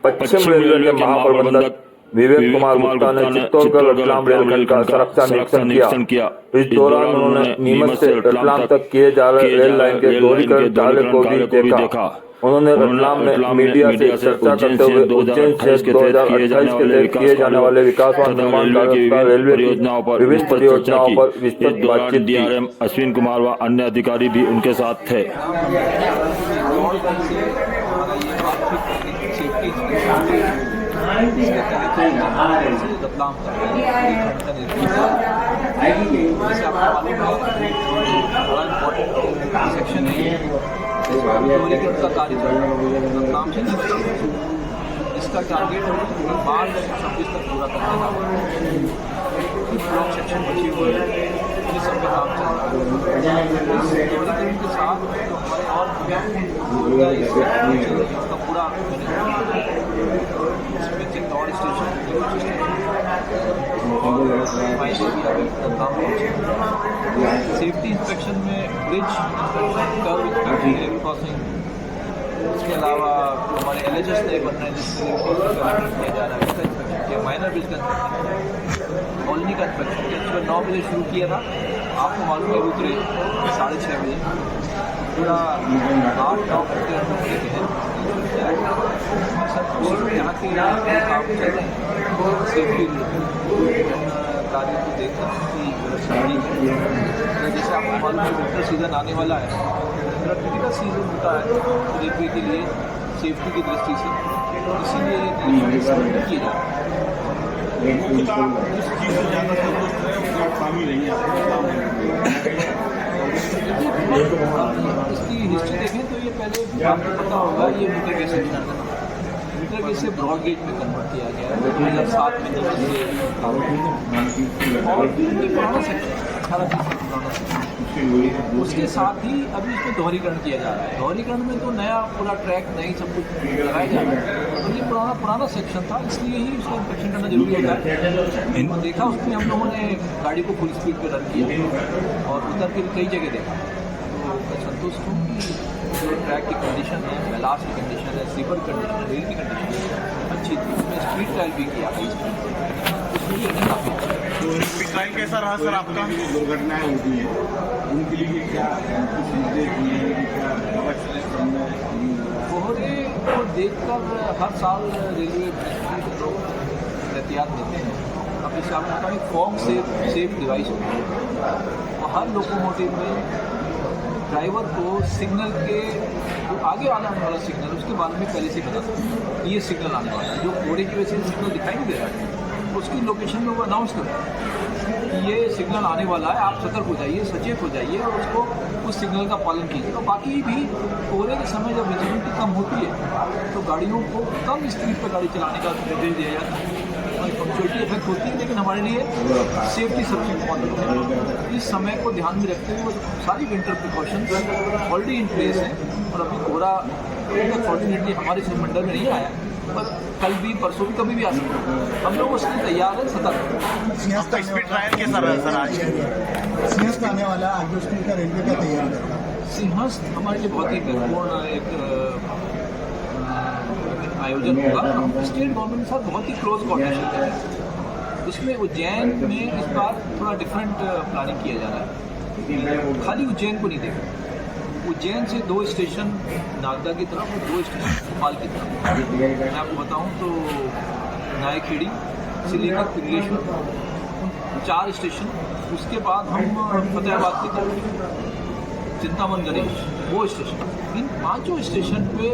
पश्चिम railway के महाप्रबंधक विवेक कुमार गुप्ता ने चित्तौड़गढ़ रतलाम रेलखंड का सुरक्षा निरीक्षण किया। इस दौरान उन्होंने नीमच से रतलाम तक किए जा रहे रेल लाइन के दोहरीकरण कार्य को भी देखा। उन्होंने रतलाम में मीडिया से चर्चा करते हुए उज्जैन से 2028 के लिए किए जाने वाले विकास और निर्माण कार्यों, रेलवे परियोजनाओं पर विभिन्न परियोजनाओं पर विस्तृत बातचीत की। DRM अश्विन कुमार व अन्य अधिकारी भी उनके साथ थे। सेक्शन का कार्य रतलाम से इसका टारगेट 5/26 तक पूरा करना है। ब्लॉक सेक्शन बची हुई है, इस सब में काम चल रहा है। इस के साथ जो हमारे और उसका पूरा इसमें चित्तौड़ स्टेशन सेफ्टी इंस्पेक्शन में ब्रिज इंस्पेक्शन, कर्व क्रॉसिंग, इसके अलावा हमारे LHS नए बन रहे हैं जिसके लिए किया जा रहा है, उसका इंस्पेक्शन किया। माइनर ब्रिज का इंस्पेक्शन, कॉलोनी का इंस्पेक्शन किया। सुबह 9 बजे शुरू किया था, आपको मालूम है उतरे 6:30 बजे, पूरा 8-9 घंटे हम लोग देखे हैं। यहाँ के काम चल रहे हैं, सेफ्टी कार्य को देखकर जैसे आपको मालूम है विंटर सीजन आने वाला है, क्रिटिकल सीजन होता है रेलवे के लिए सेफ्टी की दृष्टि से, इसीलिए किए जाते हैं। इसकी हिस्ट्री देखें तो ये पहले आपको पता होगा, ये मीटर गेज सेक्शन था। मीटर गेज से ब्रॉड गेज में कन्वर्ट किया गया है 2007 में, जब और भी पुराना सेक्शन 18 पुराना सेक्शन। उसके साथ ही अभी इसमें दोहरीकरण किया जा रहा है। दोहरीकरण में तो नया पूरा ट्रैक, नई सब कुछ लगाया जा रहा है। तो ये पुराना सेक्शन था, इसलिए ही उसका इंस्पेक्शन करना जरूरी होता है। देखा उसमें हम लोगों ने गाड़ी को फुल स्पीड पे रन किया और उधर के कई जगह देखा। तो मैं संतुष्ट हूँ कि जो ट्रैक की कंडीशन है, मैलास की कंडीशन है, स्लीपर कंडीशन है, रेल की कंडीशन है, अच्छी थी। उसमें स्पीड ट्रायल भी किया, उसमें भी काफ़ी अच्छा है। तो स्पीड ट्रायल कैसा रहा सर आपका? दुर्घटनाएं होती हैं उनके लिए क्या कोहरे को देखकर हर साल रेलवे लोग एहतियात देते हैं। अब जैसे आपको बताऊँ, फॉग सेफ डिवाइस होती है और हर लोकोमोटिव में ड्राइवर को सिग्नल के जो आगे आने वाला सिग्नल, उसके बारे में पहले से पता था ये सिग्नल आने वाला है। जो कोहरे की वजह से सिग्नल दिखाई नहीं दे रहा है, उसकी लोकेशन में वो अनाउंस करता है कि ये सिग्नल आने वाला है, आप सतर्क हो जाइए, सचेत हो जाइए और उसको उस सिग्नल का पालन कीजिए। तो बाकी भी कोहरे के समय जब विजिबिलिटी कम होती है तो गाड़ियों को कम स्पीड पर गाड़ी चलाने का निर्देश दिया जाता है। पंक्चुअलिटी इफेक्ट होती है, लेकिन हमारे लिए सेफ्टी सबसे इम्पॉर्टेंट है। इस समय को ध्यान में रखते हुए सारी winter precautions already in place हैं और अभी कोहरा फॉर्चुनेटली हमारे मंडल में नहीं आया, पर कल भी परसों भी कभी भी आ सकते हैं। हम लोग उसके लिए तैयार हैं, सतर्क। तो स्पीड ट्रायल कैसा रहा सर आज? सिंहस्थ आने वाला आगे उसकी का रेलवे का तैयारी कर रहा है। सिंहस्थ हमारे लिए बहुत ही महत्वपूर्ण एक आयोजन होगा। हम स्टेट गवर्नमेंट के साथ बहुत ही क्लोज कोऑर्डिनेशन करें। इसमें उज्जैन में इस बार थोड़ा डिफरेंट प्लानिंग किया जा रहा है। खाली उज्जैन को नहीं देखा, उज्जैन से 2 स्टेशन नागदा की तरफ और 2 स्टेशन भोपाल की तरफ। मैं आपको बताऊं तो नायखेड़ी से लेकर पिगलेश्वर 4 स्टेशन, उसके बाद हम फतेहाबाद की तरफ चिंतामन गणेश वो स्टेशन। इन 5 स्टेशन पे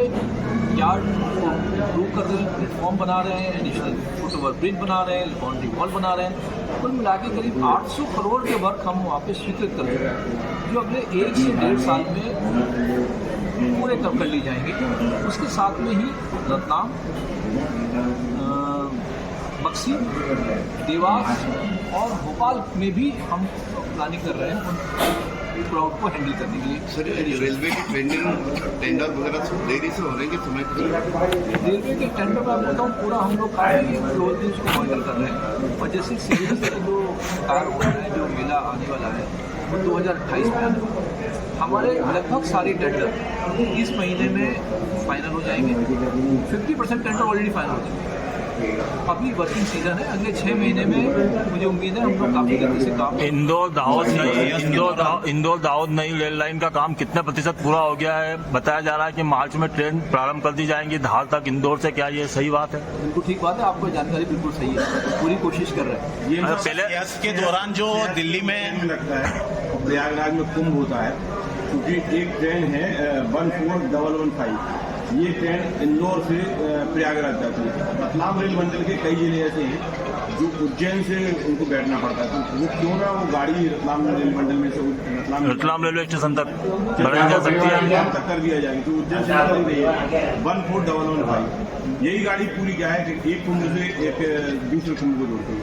यार्ड को इम्प्रूव कर रहे हैं, प्लेटफॉर्म बना रहे हैं, एडिशनल फुटओवर ब्रिज बना रहे हैं, बाउंड्री वॉल बना रहे हैं। कुल मिला के करीब 800 करोड़ के वर्क हम वहाँ पे स्वीकृत कर रहे हैं, जो अगले 1 से 1.5 साल में पूरे कर ली जाएंगे। उसके साथ में ही रतलाम, बक्सी, देवास और भोपाल में भी हम प्लानिंग कर रहे हैं क्राउड को हैंडल करने के लिए। सर रेलवे की टेंडर वगैरह देरी से हो रहे हैं कि समय पर? रेलवे के टेंडर में आपको बताऊँ, पूरा हम लोग काफ़ी क्लोजली उसको मॉनिटर कर रहे हैं। और जैसे सिविल से जो कार्य हो रहा है, जो मेला आने वाला है वो 2028 में आने वाला है। हमारे लगभग सारे टेंडर इस महीने में फाइनल हो जाएंगे। 50% टेंडर ऑलरेडी फाइनल हो जाएंगे। अभी वर्किंग सीजन है, अगले 6 महीने में मुझे उम्मीद है हम लोग काफी गति से काम इंदौर दाहोद नई रेल लाइन का काम कितने प्रतिशत पूरा हो गया है? बताया जा रहा है कि मार्च में ट्रेन प्रारंभ कर दी जाएंगी धार तक इंदौर से, क्या ये सही बात है? बिल्कुल ठीक बात है, आपको जानकारी बिल्कुल सही है, पूरी कोशिश कर रहे हैं। ये पहले इतिहास के दौरान जो दिल्ली में लगता है और प्रयागराज में कुंभ होता है, क्योंकि एक ट्रेन है 14115, ये ट्रेन इंदौर से प्रयागराज जाती है। रतलाम रेल मंडल के कई जिले ऐसे हैं जो उज्जैन से उनको बैठना पड़ता है, तो वो क्यों ना वो गाड़ी रतलाम रेल मंडल में से रतलाम रेलवे स्टेशन तक बढ़ाई जा सकती है, तक कर दिया जाएगा, तो उज्जैन से निकल रही है 14115। यही गाड़ी पूरी क्या है कि एक कुंभ से एक दूसरे कुंभ को जोड़ती है।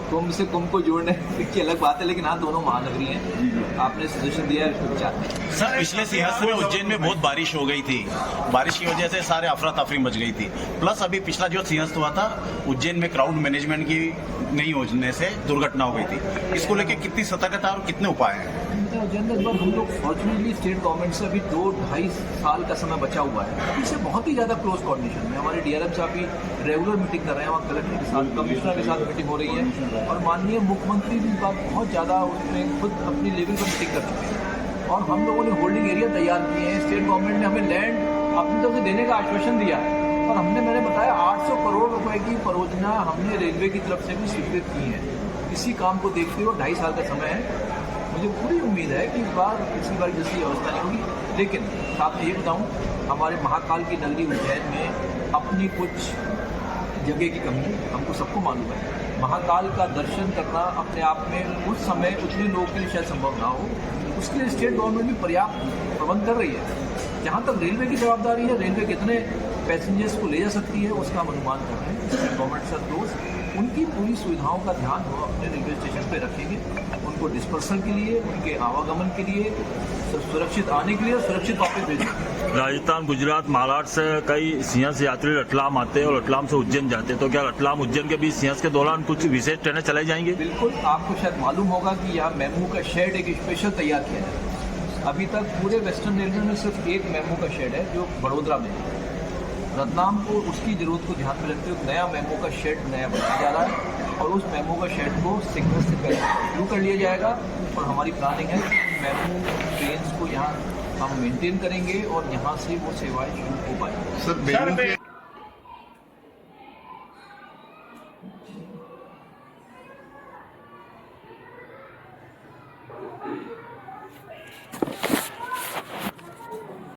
कुंभ से कुंभ को जोड़ने की अलग बात है, लेकिन हाँ दोनों महानगरी हैं। आपने सजेशन दिया है, विचार है। सर पिछले सिंहस्थ में उज्जैन में बहुत बारिश हो गई थी, बारिश की वजह से सारे अफरा तफरी मच गई थी। प्लस अभी पिछला जो सिंहस्थ हुआ था उज्जैन में क्राउड मैनेजमेंट की नहीं होने से दुर्घटना हो गई थी। इसको लेकर कितनी सतर्कता और कितने उपाय हैं? जनरल इस बार हम लोग फॉर्चुनेटली स्टेट गवर्नमेंट से अभी 2-2.5 साल का समय बचा हुआ है। अभी से बहुत ही ज़्यादा क्लोज कोऑर्डिनेशन में हमारे डीआरएम साहब भी रेगुलर मीटिंग कर रहे हैं, वहाँ कलेक्टर के साथ, कमिश्नर के साथ मीटिंग हो रही है, और माननीय मुख्यमंत्री भी बात बहुत ज़्यादा उसमें खुद अपनी लेवल पर मीटिंग कर चुके हैं। और हम लोगों ने होल्डिंग एरिया तैयार किए हैं। स्टेट गवर्नमेंट ने हमें लैंड अपनी तरफ से देने का आश्वासन दिया है, और मैंने बताया 800 करोड़ रुपए की परियोजना हमने रेलवे की तरफ से भी स्वीकृत की है। इसी काम को देखते हुए 2.5 साल का समय है। मुझे पूरी उम्मीद है कि इस बार पिछली बार जैसी अवस्था नहीं होगी। लेकिन साथ में ये बताऊँ, हमारे महाकाल की नगरी उज्जैन में अपनी कुछ जगह की कमी है, हमको सबको मालूम है। महाकाल का दर्शन करना अपने आप में उस समय उतने लोगों के लिए शायद संभव ना हो, उसके लिए स्टेट गवर्नमेंट भी पर्याप्त प्रबंध कर रही है। जहाँ तक रेलवे की जवाबदारी है, रेलवे कितने पैसेंजर्स को ले जा सकती है उसका हम अनुमान कर रहे हैं। स्टेट गवर्नमेंट से दोस्त उनकी पूरी सुविधाओं का ध्यान वो अपने रेलवे स्टेशन पे रखेंगे, उनको डिस्पर्सन के लिए, उनके आवागमन के लिए, सुरक्षित आने के लिए और सुरक्षित वापस भेजेंगे। राजस्थान, गुजरात, महाराष्ट्र से कई सिंहस्थ यात्री रतलाम आते हैं और रतलाम से उज्जैन जाते हैं, तो क्या रतलाम उज्जैन के बीच सिंहस्थ के दौरान कुछ विशेष ट्रेनें चलाई जाएंगी? बिल्कुल, आपको शायद मालूम होगा कि यहाँ मेमू का शेड एक स्पेशल तैयार किया है। अभी तक पूरे वेस्टर्न रेलवे में सिर्फ एक मेमू का शेड है जो बड़ोदरा में है। रतलाम को उसकी ज़रूरत को ध्यान में रखते हुए नया मेमो का शेड नया बनाया जा रहा है, और उस मेमो का शेड को सिग्नल से पहले शुरू कर लिया जाएगा। और हमारी प्लानिंग है कि मेमो ट्रेन्स को यहाँ हम मेंटेन करेंगे और यहाँ से वो सेवाएं शुरू हो पाएंगी। सर